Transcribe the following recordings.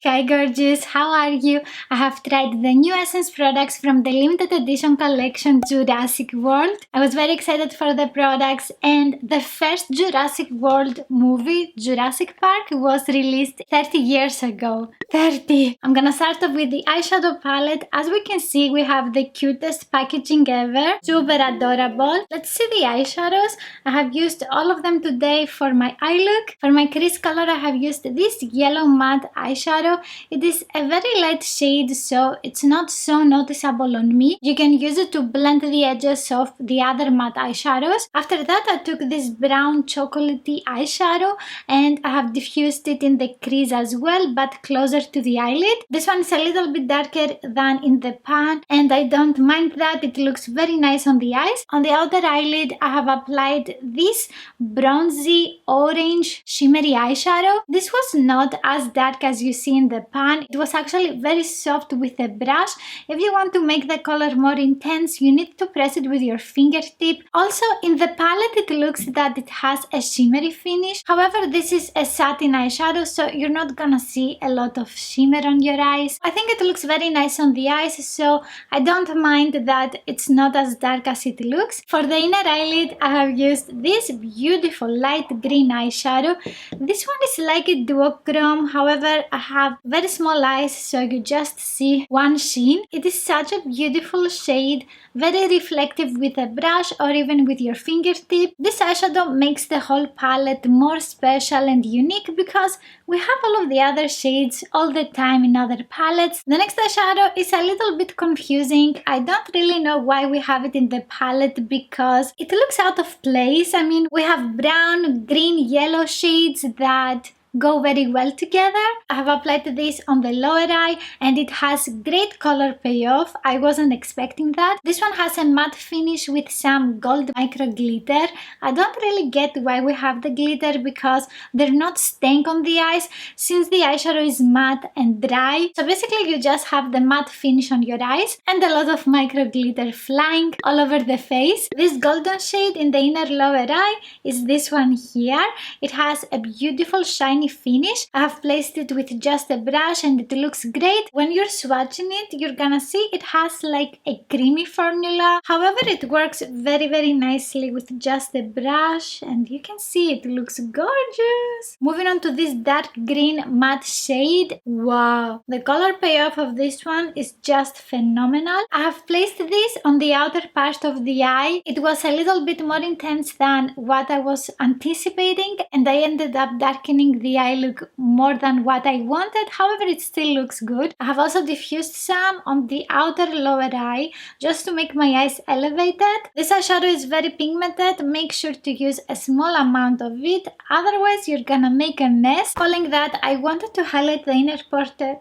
Hi gorgeous, how are you? I have tried the new Essence products from the limited edition collection Jurassic World. I was very excited for the products, and the first Jurassic World movie, Jurassic Park, was released 30 years ago. 30! I'm gonna start off with the eyeshadow palette. As we can see, we have the cutest packaging ever. Super adorable. Let's see the eyeshadows. I have used all of them today for my eye look. For my crease color, I have used this yellow matte eyeshadow. It is a very light shade, so it's not so noticeable on me. You can use it to blend the edges of the other matte eyeshadows. After that, I took this brown chocolatey eyeshadow and I have diffused it in the crease as well, but closer to the eyelid. This one is a little bit darker than in the pan, and I don't mind that. It looks very nice on the eyes. On the outer eyelid, I have applied this bronzy orange shimmery eyeshadow. This was not as dark as you see in the pan. It was actually very soft with a brush. If you want to make the color more intense, you need to press it with your fingertip. Also, in the palette, it looks that it has a shimmery finish. However, this is a satin eyeshadow, so you're not gonna see a lot of shimmer on your eyes. I think it looks very nice on the eyes, so I don't mind that it's not as dark as it looks. For the inner eyelid, I have used this beautiful light green eyeshadow. This one is like a duochrome, however, I have very small eyes, so you just see one sheen. It is such a beautiful shade, very reflective with a brush or even with your fingertip. This eyeshadow makes the whole palette more special and unique because we have all of the other shades all the time in other palettes. The next eyeshadow is a little bit confusing. I don't really know why we have it in the palette because it looks out of place. I mean, we have brown, green, yellow shades that go very well together. I have applied this on the lower eye and it has great color payoff. I wasn't expecting that. This one has a matte finish with some gold micro glitter. I don't really get why we have the glitter because they're not staying on the eyes since the eyeshadow is matte and dry. So basically you just have the matte finish on your eyes and a lot of micro glitter flying all over the face. This golden shade in the inner lower eye is this one here. It has a beautiful shiny finish. I have placed it with just a brush and it looks great. When you're swatching it, you're gonna see it has like a creamy formula. However, it works very nicely with just a brush and you can see it looks gorgeous. Moving on to this dark green matte shade. Wow, the color payoff of this one is just phenomenal. I have placed this on the outer part of the eye. It was a little bit more intense than what I was anticipating and I ended up darkening the eye look more than what I wanted. However, it still looks good. I have also diffused some on the outer lower eye just to make my eyes elevated. This eyeshadow is very pigmented. Make sure to use a small amount of it, otherwise you're gonna make a mess. Following that, I wanted to highlight the inner corner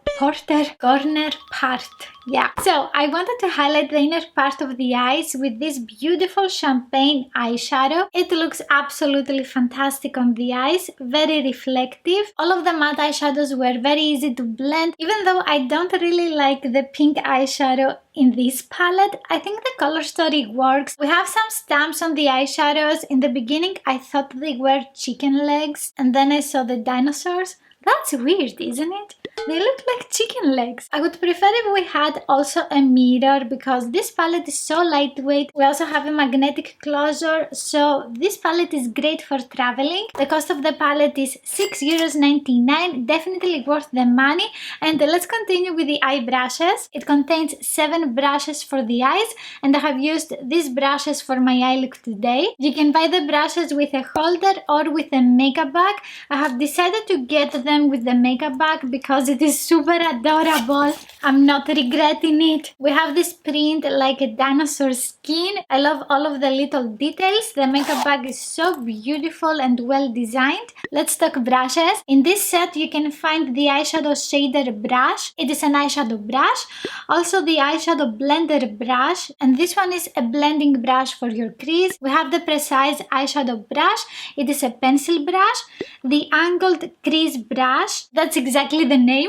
part. Yeah, so I wanted to highlight the inner part of the eyes with this beautiful champagne eyeshadow. It looks absolutely fantastic on the eyes, very reflective. All of the matte eyeshadows were very easy to blend. Even though I don't really like the pink eyeshadow in this palette, I think the color story works. We have some stamps on the eyeshadows. In the beginning, I thought they were chicken legs, and then I saw the dinosaurs. That's weird, isn't it? They look like chicken legs. I would prefer if we had also a mirror because this palette is so lightweight. We also have a magnetic closure, so this palette is great for traveling. The cost of the palette is €6.99, definitely worth the money. And let's continue with the eye brushes. It contains 7 brushes for the eyes and I have used these brushes for my eye look today. You can buy the brushes with a holder or with a makeup bag. I have decided to get them with the makeup bag because it is super adorable. I'm not regretting it. We have this print like a dinosaur skin. I love all of the little details. The makeup bag is so beautiful and well designed. Let's talk brushes. In this set you can find the eyeshadow shader brush. It is an eyeshadow brush. Also the eyeshadow blender brush, and this one is a blending brush for your crease. We have the precise eyeshadow brush. It is a pencil brush. The angled crease brush, that's exactly the name.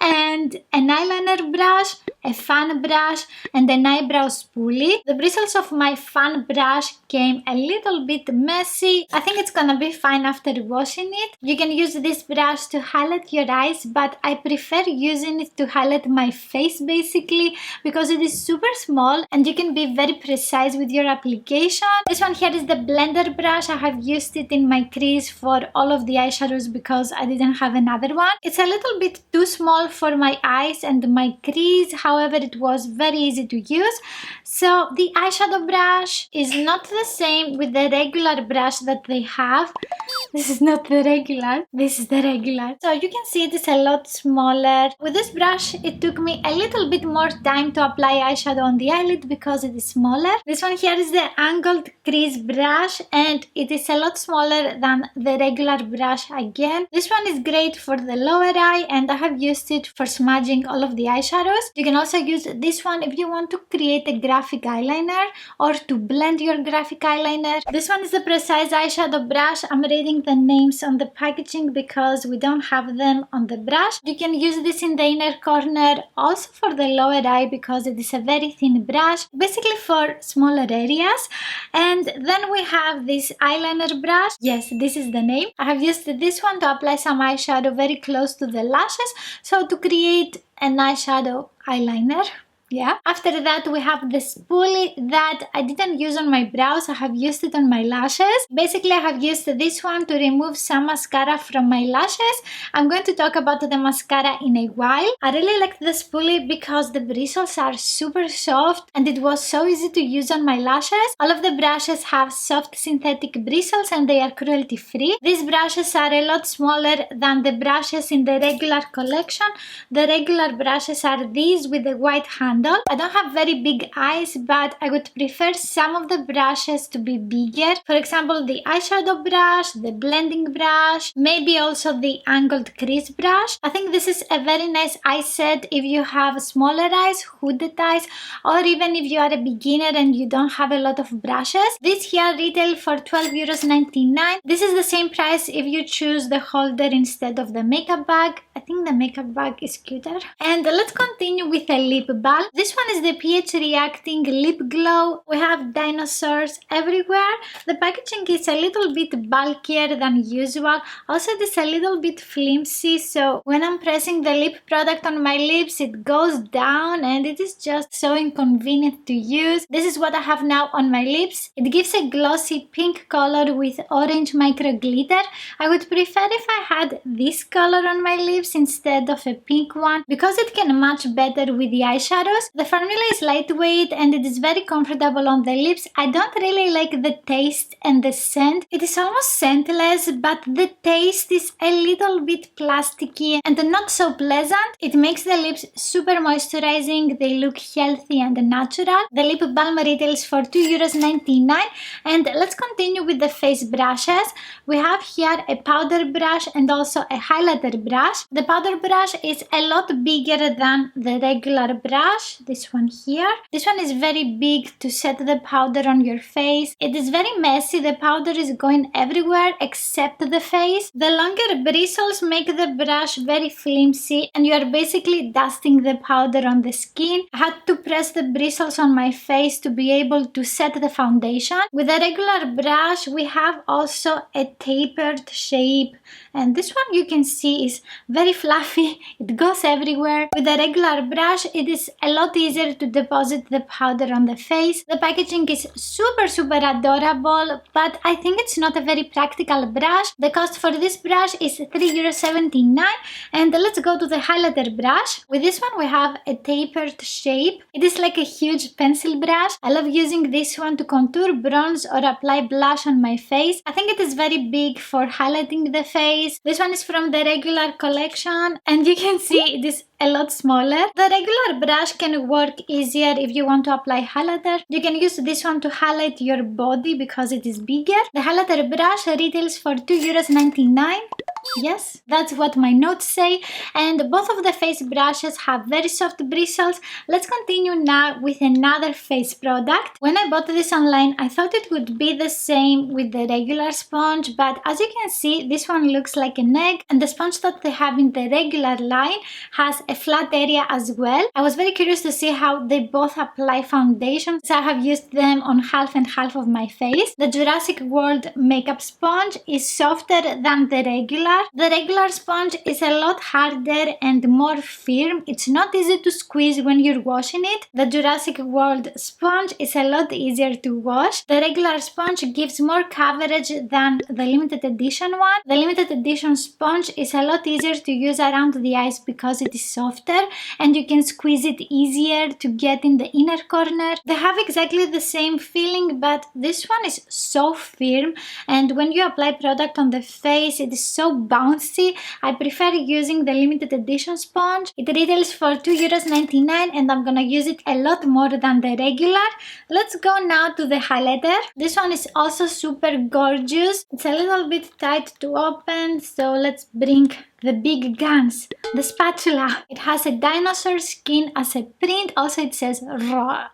and an eyeliner brush, a fan brush, and an eyebrow spoolie. The bristles of my fan brush came a little bit messy. I think it's gonna be fine after washing it. You can use this brush to highlight your eyes, but I prefer using it to highlight my face basically because it is super small and you can be very precise with your application. This one here is the blender brush. I have used it in my crease for all of the eyeshadows because I didn't have another one. It's a little bit too small for my eyes and my crease, however it was very easy to use. So the eyeshadow brush is not the same with the regular brush that they have. This is not the regular, this is the regular. So you can see it is a lot smaller. With this brush it took me a little bit more time to apply eyeshadow on the eyelid because it is smaller. This one here is the angled crease brush and it is a lot smaller than the regular brush again. This one is great for the lower eye and I have used it for smudging all of the eyeshadows. You can also use this one if you want to create a graphic eyeliner or to blend your graphic eyeliner. This one is the precise eyeshadow brush. I'm reading the names on the packaging because we don't have them on the brush. You can use this in the inner corner also for the lower eye because it is a very thin brush, basically for smaller areas. And then we have this eyeliner brush. Yes, this is the name. I have used this one to apply some eyeshadow very close to the lashes, so to create an eyeshadow eyeliner. Yeah. After that we have the spoolie that I didn't use on my brows, I have used it on my lashes. Basically I have used this one to remove some mascara from my lashes. I'm going to talk about the mascara in a while. I really like the spoolie because the bristles are super soft and it was so easy to use on my lashes. All of the brushes have soft synthetic bristles and they are cruelty free. These brushes are a lot smaller than the brushes in the regular collection. The regular brushes are these with the white handle. I don't have very big eyes, but I would prefer some of the brushes to be bigger. For example, the eyeshadow brush, the blending brush, maybe also the angled crease brush. I think this is a very nice eye set if you have smaller eyes, hooded eyes, or even if you are a beginner and you don't have a lot of brushes. This here retail for €12.99. This is the same price if you choose the holder instead of the makeup bag. I think the makeup bag is cuter. And let's continue with a lip balm. This one is the pH reacting lip glow. We have dinosaurs everywhere. The packaging is a little bit bulkier than usual. Also it is a little bit flimsy, so when I'm pressing the lip product on my lips it goes down and it is just so inconvenient to use. This is what I have now on my lips. It gives a glossy pink color with orange micro glitter. I would prefer if I had this color on my lips instead of a pink one because it can match better with the eyeshadows. The formula is lightweight and it is very comfortable on the lips. I don't really like the taste and the scent. It is almost scentless, but the taste is a little bit plasticky and not so pleasant. It makes the lips super moisturizing. They look healthy and natural. The lip balm retails for €2.99. And let's continue with the face brushes. We have here a powder brush and also a highlighter brush. The powder brush is a lot bigger than the regular brush. This one here. This one is very big to set the powder on your face. It is very messy. The powder is going everywhere except the face. The longer bristles make the brush very flimsy and you are basically dusting the powder on the skin. I had to press the bristles on my face to be able to set the foundation. With a regular brush we have also a tapered shape and this one you can see is very fluffy. It goes everywhere. With a regular brush it is a lot easier to deposit the powder on the face. The packaging is super adorable, but I think it's not a very practical brush. The cost for this brush is €3.79. And let's go to the highlighter brush. With this one we have a tapered shape. It is like a huge pencil brush. I love using this one to contour, bronze or apply blush on my face. I think it is very big for highlighting the face. This one is from the regular collection and you can see it is a lot smaller. The regular brush can work easier if you want to apply highlighter. You can use this one to highlight your body because it is bigger. The highlighter brush retails for €2.99. Yes, that's what my notes say, and both of the face brushes have very soft bristles. Let's continue now with another face product. When I bought this online, I thought it would be the same with the regular sponge, but as you can see, this one looks like an egg, and the sponge that they have in the regular line has a flat area as well. I was very curious to see how they both apply foundation, so I have used them on half and half of my face. The Jurassic World makeup sponge is softer than the regular. The regular sponge is a lot harder and more firm. It's not easy to squeeze when you're washing it. The Jurassic World sponge is a lot easier to wash. The regular sponge gives more coverage than the limited edition one. The limited edition sponge is a lot easier to use around the eyes because it is softer and you can squeeze it easier to get in the inner corner. They have exactly the same feeling, but this one is so firm, and when you apply product on the face, it is so bouncy. I prefer using the limited edition sponge. It retails for €2.99 and I'm gonna use it a lot more than the regular. Let's go now to the highlighter. This one is also super gorgeous. It's a little bit tight to open, so let's bring the big guns, the spatula. It has a dinosaur skin as a print. Also it says rawr.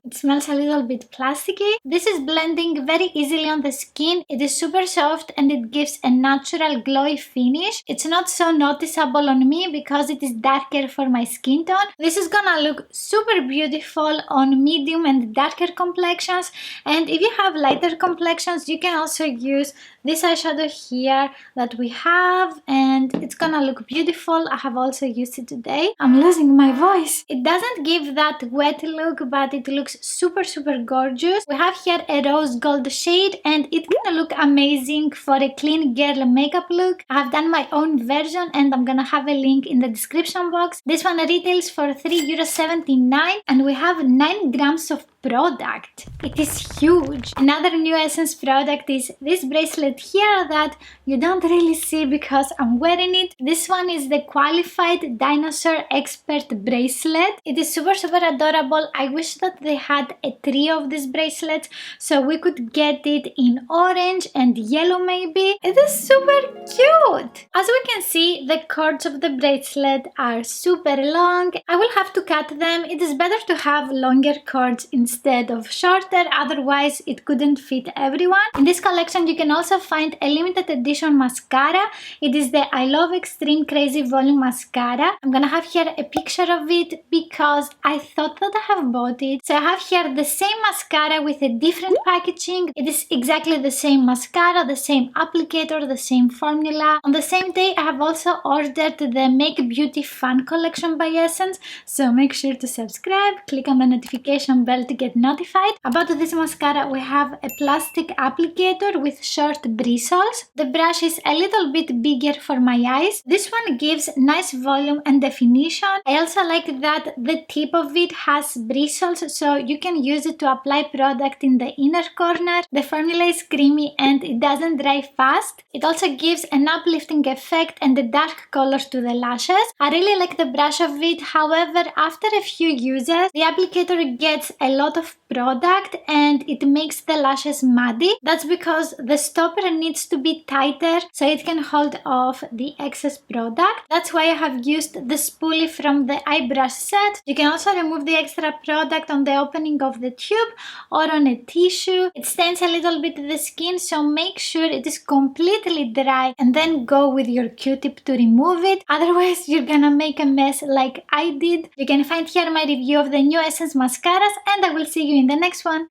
It smells a little bit plasticky. This is blending very easily on the skin. It is super soft and it gives a natural glowy finish. It's not so noticeable on me because it is darker for my skin tone. This is gonna look super beautiful on medium and darker complexions, and if you have lighter complexions you can also use this eyeshadow here that we have, and it's gonna look beautiful. I have also used it today. I'm losing my voice. It doesn't give that wet look, but it looks super gorgeous. We have here a rose gold shade and it's gonna look amazing for a clean girl makeup look. I have done my own version and I'm gonna have a link in the description box. This one retails for €3.79 and we have 9 grams of product. It is huge. Another new Essence product is this bracelet here that you don't really see because I'm wearing it. This one is the Qualified Dinosaur Expert bracelet. It is super adorable. I wish that they had a trio of these bracelets so we could get it in orange and yellow maybe. It is super cute. As we can see, the cords of the bracelet are super long. I will have to cut them. It is better to have longer cords instead of shorter, otherwise it couldn't fit everyone. In this collection you can also find a limited edition mascara. It is the I Love Extreme Crazy Volume Mascara. I'm gonna have here a picture of it because I thought that I have bought it. So I have here the same mascara with a different packaging. It is exactly the same mascara, the same applicator, the same formula. On the same day I have also ordered the Make Beauty Fun collection by Essence, so make sure to subscribe, click on the notification bell to get notified. About this mascara, we have a plastic applicator with short bristles. The brush is a little bit bigger for my eyes. This one gives nice volume and definition. I also like that the tip of it has bristles, so you can use it to apply product in the inner corner. The formula is creamy and it doesn't dry fast. It also gives an uplifting effect and a dark color to the lashes. I really like the brush of it. However, after a few uses, the applicator gets a lot of product and it makes the lashes muddy. That's because the stopper needs to be tighter so it can hold off the excess product. That's why I have used the spoolie from the eyebrush set. You can also remove the extra product on the opening of the tube or on a tissue. It stains a little bit the skin, so make sure it is completely dry and then go with your Q-tip to remove it. Otherwise you're gonna make a mess like I did. You can find here my review of the new Essence mascaras and I will see you in the next one.